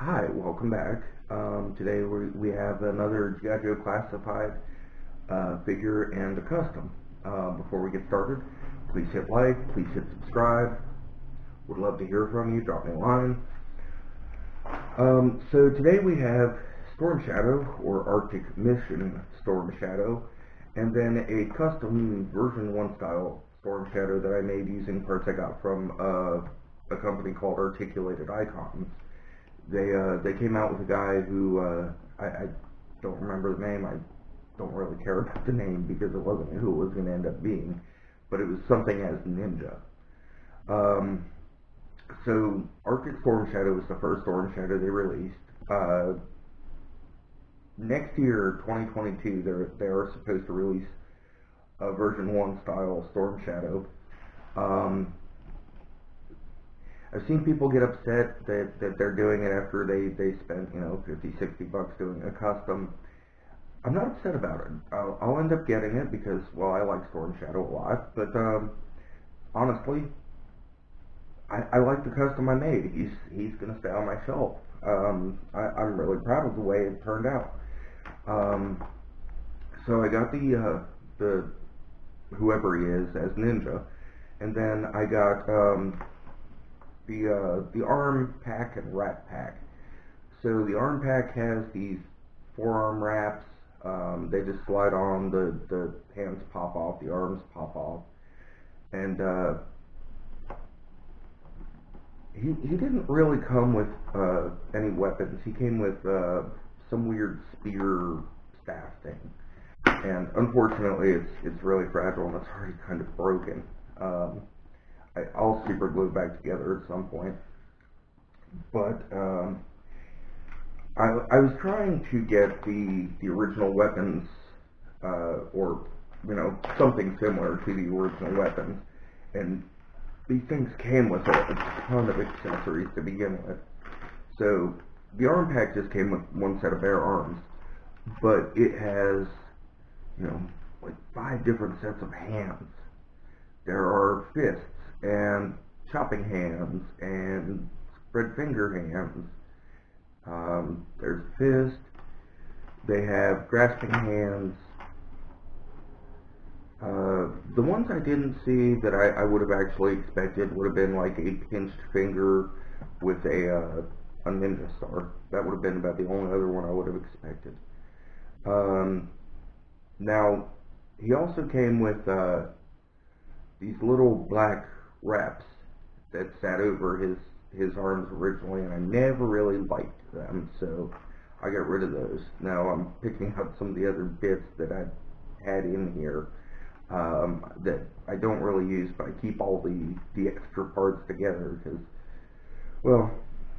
Hi, welcome back. Today we have another G.I. Joe Classified figure and a custom. Before we get started, please hit like, please hit subscribe. Would love to hear from you. Drop me a line. So today we have Storm Shadow, or Arctic Mission Storm Shadow, and then a custom version 1 style Storm Shadow that I made using parts I got from a company called Articulated Icons. They came out with a guy who I don't remember the name. I don't really care about the name because it wasn't who it was going to end up being, but it was something as Ninja. So Arctic Storm Shadow was the first Storm Shadow they released. Next year, 2022, they are supposed to release a version 1 style Storm Shadow. I've seen people get upset that they're doing it after they spent, $50-$60 doing a custom. I'm not upset about it. I'll end up getting it because, well, I like Storm Shadow a lot, but honestly, I like the custom I made. He's going to stay on my shelf. I'm really proud of the way it turned out. So I got the whoever he is as Ninja, and then I got the arm pack and wrap pack. So the arm pack has these forearm wraps. They just slide on, the hands pop off, the arms pop off, and he didn't really come with any weapons. He came with some weird spear staff thing, and unfortunately it's really fragile and it's already kind of broken. I'll super glue it back together at some point. But I was trying to get the original weapons, or something similar to the original weapons, and these things came with a ton of accessories to begin with. So the arm pack just came with one set of bare arms, but it has like 5 different sets of hands. There are fists and chopping hands and spread finger hands. There's fist. They have grasping hands. The ones I didn't see that I would have actually expected would have been like a pinched finger with a ninja star. That would have been about the only other one I would have expected. Now, he also came with these little black wraps that sat over his arms originally, and I never really liked them, so I got rid of those. Now I'm picking out some of the other bits that I had in here that I don't really use, but I keep all the extra parts together because, well,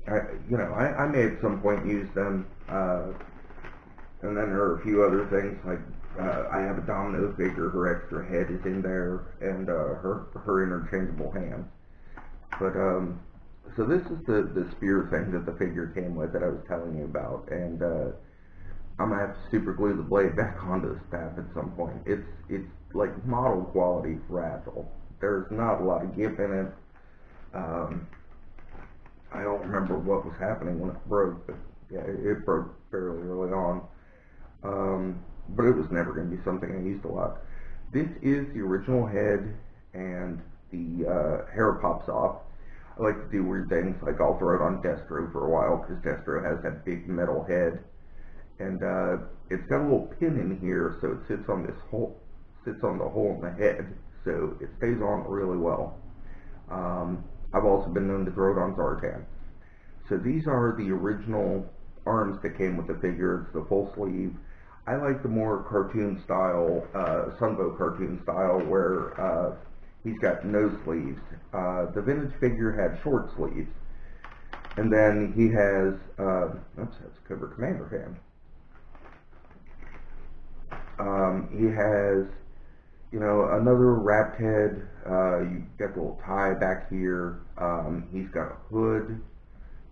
I may at some point use them, and then there are a few other things like I have a domino figure, her extra head is in there, and her interchangeable hands. But so this is the spear thing that the figure came with that I was telling you about, and I'm gonna have to super glue the blade back onto the staff at some point. It's like model quality fragile. There's not a lot of give in it. I don't remember what was happening when it broke, but yeah, it broke fairly early on. But it was never going to be something I used a lot. This is the original head, and the hair pops off. I like to do weird things, like I'll throw it on Destro for a while, because Destro has that big metal head. And it's got a little pin in here, so it sits on this hole, sits on the hole in the head, so it stays on really well. I've also been known to throw it on Zartan. So these are the original arms that came with the figure. It's the full sleeve. I like the more cartoon style, Sunbow cartoon style, where he's got no sleeves. The vintage figure had short sleeves. And then he has, oops, that's Cobra Commander hand. He has, another wrapped head. You get the little tie back here. He's got a hood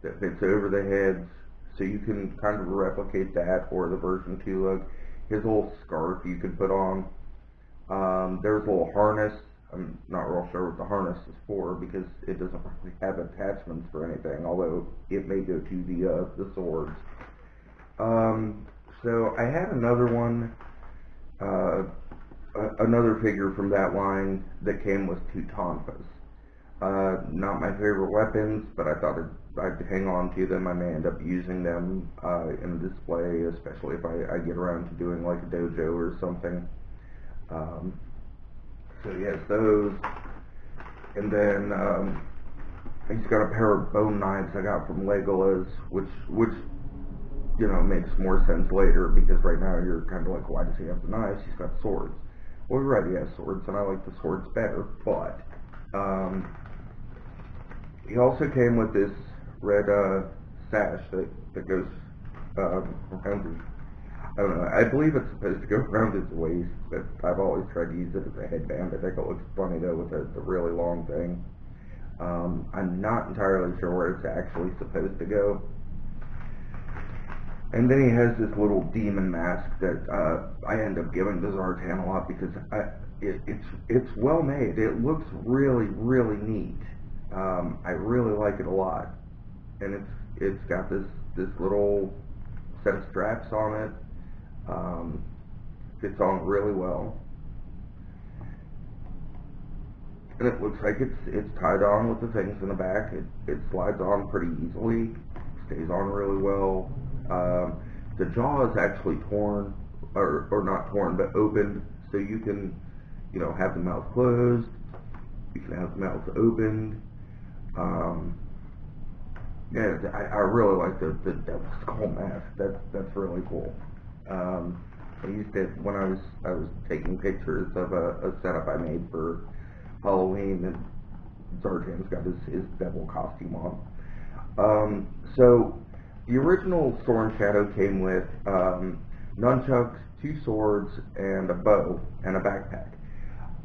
that fits over the heads, so you can kind of replicate that, or the version 2 look. His little scarf you could put on. There's a little harness. I'm not real sure what the harness is for because it doesn't really have attachments for anything, although it may go to the swords. So I had another one, another figure from that line that came with two tonfas. Not my favorite weapons, but I thought I'd hang on to them. I may end up using them in a display, especially if I get around to doing like a dojo or something. So yes, those. And then he's got a pair of bone knives I got from Legolas, which you know makes more sense later because right now you're kind of like, why does he have the knives? He's got swords. Well, you're right, he has swords, and I like the swords better, but he also came with this red sash that goes around his, I don't know, I believe it's supposed to go around his waist, but I've always tried to use it as a headband. I think it looks funny though with the really long thing. I'm not entirely sure where it's actually supposed to go. And then he has this little demon mask that I end up giving to Zartan a lot because it's well made. It looks really, really neat. I really like it a lot, and it's got this little set of straps on it. Fits on really well, and it looks like it's tied on with the things in the back. It slides on pretty easily, stays on really well. The jaw is actually torn, or not torn, but opened, so you can, you know, have the mouth closed. You can have the mouth opened. Yeah, I really like the Devil Skull mask. That's really cool. I used it when I was taking pictures of a setup I made for Halloween, and Zartan's got his devil costume on. So the original Sword and Shadow came with nunchucks, 2 swords, and a bow, and a backpack.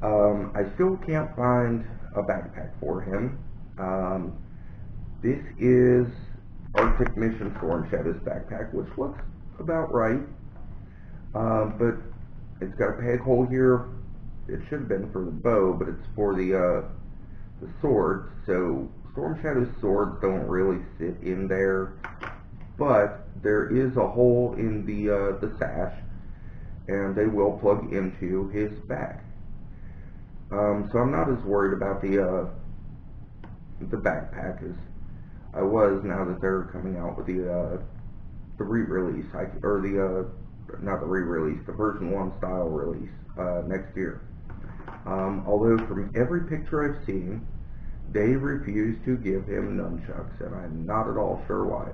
I still can't find a backpack for him. This is Arctic Mission Sword and Shadow's backpack, which looks about right. But it's got a peg hole here. It should have been for the bow, but it's for the swords. So Storm Shadow's swords don't really sit in there, but there is a hole in the sash, and they will plug into his back. So I'm not as worried about the backpack as I was now that they're coming out with the re-release, not the re-release, the version 1 style release next year. Although from every picture I've seen, they refuse to give him nunchucks, and I'm not at all sure why.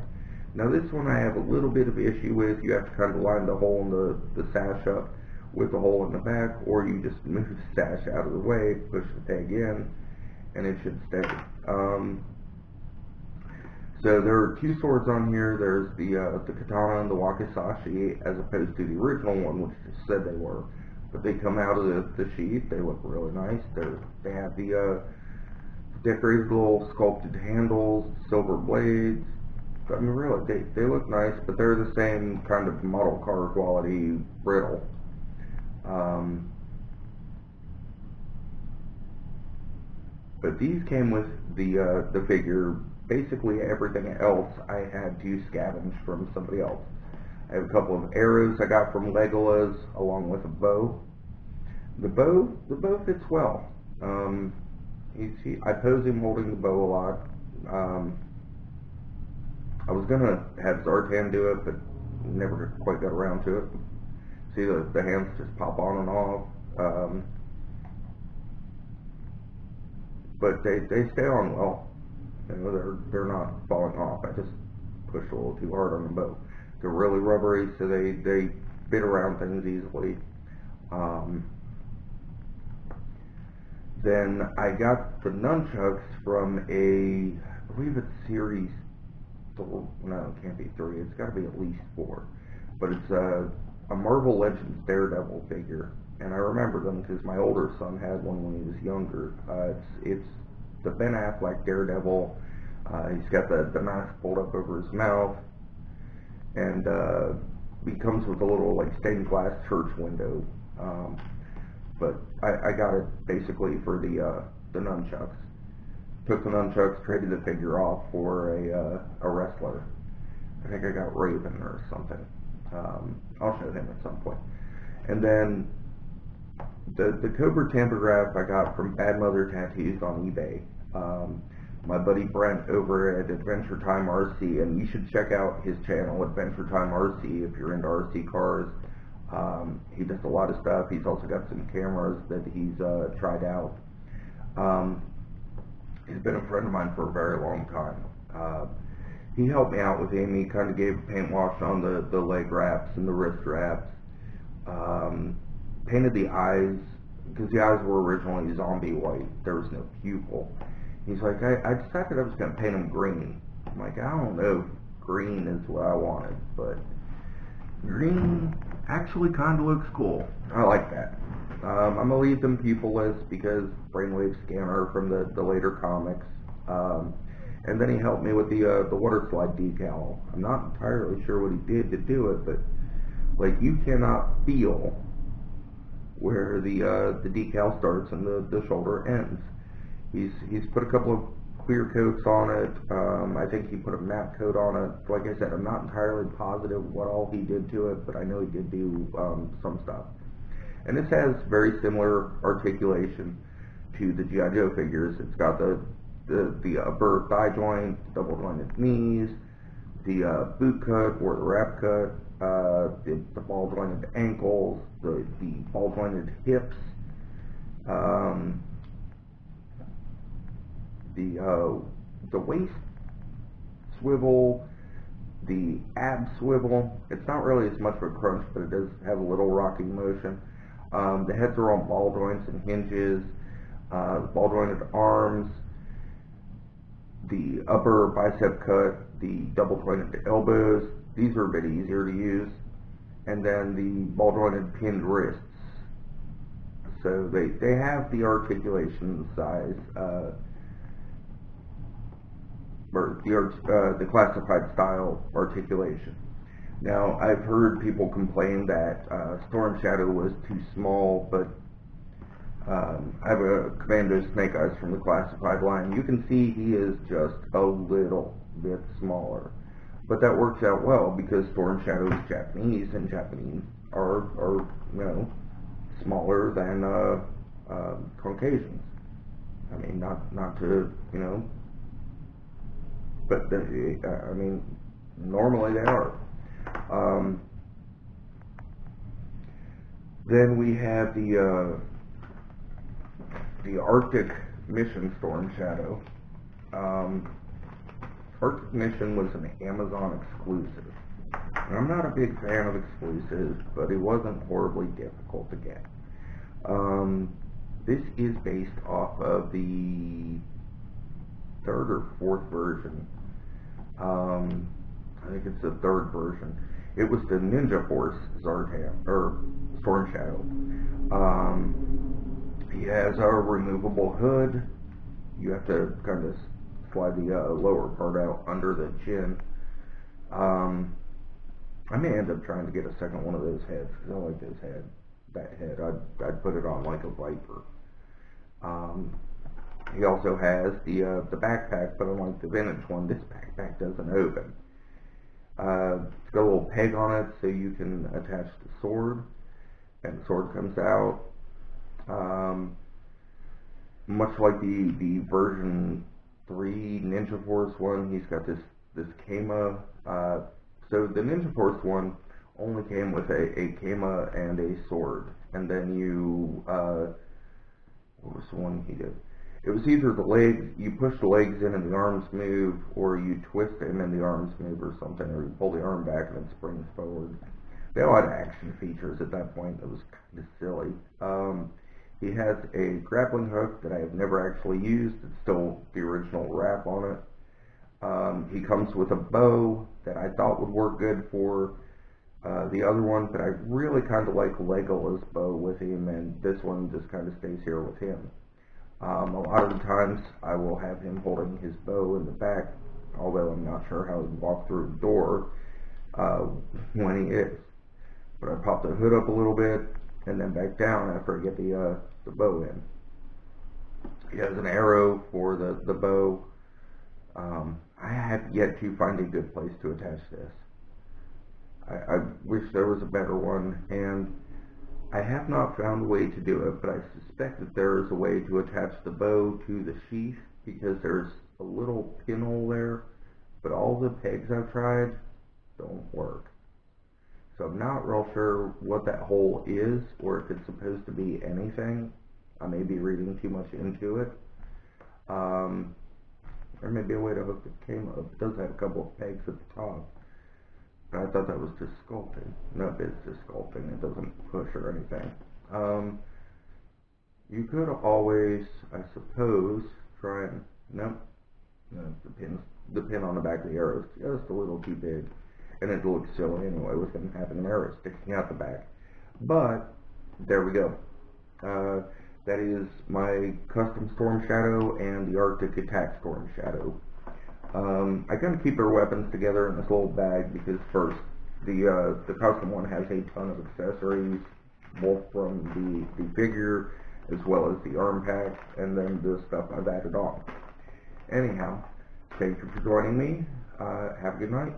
Now this one I have a little bit of issue with. You have to kind of line the hole in the sash up with the hole in the back, or you just move the sash out of the way, push the peg in, and it should stay. So there are 2 swords on here. There's the katana and the wakizashi, as opposed to the original one, which just said they were. But they come out of the sheath. They look really nice. They have the decorated little sculpted handles, silver blades. I mean, really, they look nice, but they're the same kind of model car quality brittle. But these came with the figure. Basically everything else I had to scavenge from somebody else. I have a couple of arrows I got from Legolas, along with a bow. The bow fits well. I pose him holding the bow a lot. I was gonna have Zartan do it, but never quite got around to it. See, the hands just pop on and off. But they stay on well. You know, they're not falling off. I just pushed a little too hard on the bow. They're really rubbery, so they fit around things easily. Then I got the nunchucks from I believe it's series 4. No, it can't be 3. It's got to be at least 4. But it's a Marvel Legends Daredevil figure, and I remember them because my older son had one when he was younger. It's the Ben Affleck Daredevil. He's got the mask pulled up over his mouth, and he comes with a little like stained glass church window. but I got it basically for the nunchucks. Took the nunchucks, traded the figure off for a wrestler. I think I got Raven or something. I'll show him at some point. And then the Cobra Tampograph I got from Bad Mother Tattoos on eBay. My buddy Brent over at Adventure Time RC, and you should check out his channel, Adventure Time RC, if you're into RC cars. He does a lot of stuff. He's also got some cameras that he's tried out. He's been a friend of mine for a very long time. He helped me out with him. He kind of gave paint wash on the leg wraps and the wrist wraps. Painted the eyes, because the eyes were originally zombie white. There was no pupil. He's like, I decided I was going to paint them green. I'm like, I don't know if green is what I wanted, but green actually kind of looks cool. I like that. I'm going to leave them pupilless because Brainwave Scanner from the later comics. And then he helped me with the water slide decal. I'm not entirely sure what he did to do it, but like you cannot feel where the decal starts and the shoulder ends. He's put a couple of clear coats on it. I think he put a matte coat on it. Like I said, I'm not entirely positive what all he did to it, but I know he did do some stuff. And this has very similar articulation to the G.I. Joe figures. It's got the upper thigh joint, double jointed knees, the boot cut or the wrap cut, the ball jointed ankles, the ball jointed hips, the waist swivel, the ab swivel. It's not really as much of a crunch, but it does have a little rocking motion. The heads are on ball joints and hinges, the ball jointed arms, the upper bicep cut, the double jointed elbows. These are a bit easier to use. And then the ball jointed pinned wrists. So they have the articulation size, or the classified style articulation. Now, I've heard people complain that Storm Shadow was too small, but I have a Commando Snake Eyes from the classified line. You can see he is just a little bit smaller. But that works out well because Storm Shadow is Japanese, and Japanese are you know, smaller than Caucasians. I mean, not to, you know, but I mean, normally they are. Then we have the Arctic Mission Storm Shadow. Arctic Mission was an Amazon exclusive. And I'm not a big fan of exclusives, but it wasn't horribly difficult to get. This is based off of the third or fourth version. I think it's the third version. It was the Ninja Force Zartan, or Storm Shadow. He has a removable hood. You have to kind of slide the lower part out under the chin. I may end up trying to get a second one of those heads because I like that head. I'd put it on like a Viper. He also has the backpack, but unlike the vintage one, this backpack doesn't open. It's got a little peg on it so you can attach the sword, and the sword comes out. Much like the version 3 Ninja Force one, he's got this Kama. So the Ninja Force one only came with a Kama and a sword, and then you what was the one he did? It was either the legs, you push the legs in and the arms move, or you twist them and the arms move or something, or you pull the arm back and it springs forward. They all had action features at that point. It was kind of silly. He has a grappling hook that I have never actually used. It's still the original wrap on it. He comes with a bow that I thought would work good for the other one, but I really kind of like Legolas' bow with him, and this one just kind of stays here with him. A lot of the times I will have him holding his bow in the back, although I'm not sure how he'd walk through the door when he is. But I pop the hood up a little bit, and then back down after I get the bow in. He has an arrow for the bow. I have yet to find a good place to attach this. I wish there was a better one, and I have not found a way to do it, but I suspect that there is a way to attach the bow to the sheath, because there's a little pinhole there, but all the pegs I've tried don't work. So I'm not real sure what that hole is, or if it's supposed to be anything. I may be reading too much into it. There may be a way to hook the came up. It does have a couple of pegs at the top. But I thought that was just sculpting. No, it's just sculpting. It doesn't push or anything. You could always, I suppose, try and... Nope. No, the pin on the back of the arrow is just a little too big. And it looks silly anyway with him having an arrow sticking out the back. But, there we go. That is my custom Storm Shadow and the Arctic Attack Storm Shadow. I kind of keep their weapons together in this little bag because first, the custom one has a ton of accessories, both from the figure as well as the arm pack, and then the stuff I've added on. Anyhow, thank you for joining me. Have a good night.